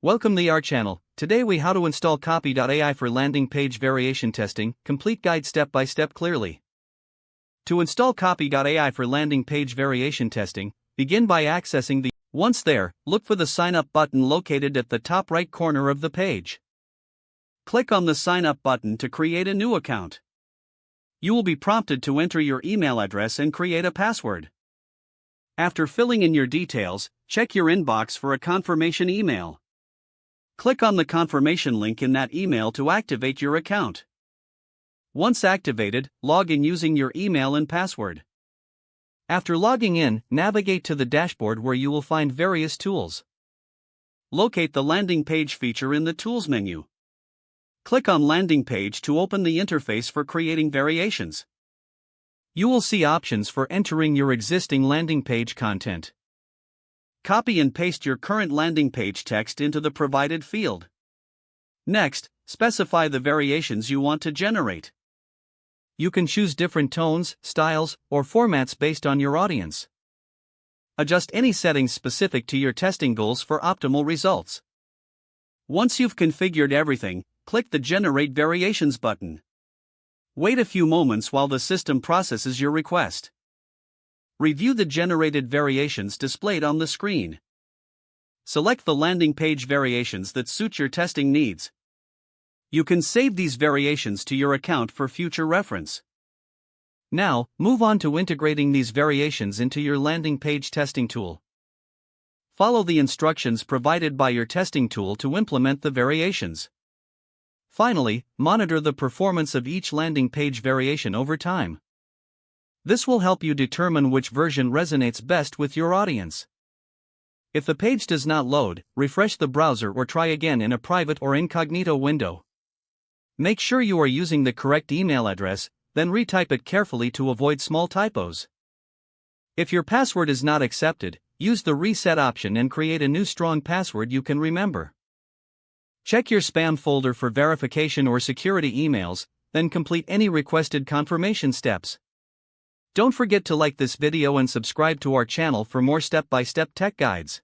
Welcome to our channel. Today we how to install Copy.ai for landing page variation testing, complete guide step by step clearly. To install Copy.ai for landing page variation testing, begin by accessing the. Once there, look for the sign up button located at the top right corner of the page. Click on the sign up button to create a new account. You will be prompted to enter your email address and create a password. After filling in your details, check your inbox for a confirmation email. Click on the confirmation link in that email to activate your account. Once activated, log in using your email and password. After logging in, navigate to the dashboard where you will find various tools. Locate the landing page feature in the Tools menu. Click on Landing Page to open the interface for creating variations. You will see options for entering your existing landing page content. Copy and paste your current landing page text into the provided field. Next, specify the variations you want to generate. You can choose different tones, styles, or formats based on your audience. Adjust any settings specific to your testing goals for optimal results. Once you've configured everything, click the Generate Variations button. Wait a few moments while the system processes your request. Review the generated variations displayed on the screen. Select the landing page variations that suit your testing needs. You can save these variations to your account for future reference. Now, move on to integrating these variations into your landing page testing tool. Follow the instructions provided by your testing tool to implement the variations. Finally, monitor the performance of each landing page variation over time. This will help you determine which version resonates best with your audience. If the page does not load, refresh the browser or try again in a private or incognito window. Make sure you are using the correct email address, then retype it carefully to avoid small typos. If your password is not accepted, use the reset option and create a new strong password you can remember. Check your spam folder for verification or security emails, then complete any requested confirmation steps. Don't forget to like this video and subscribe to our channel for more step-by-step tech guides.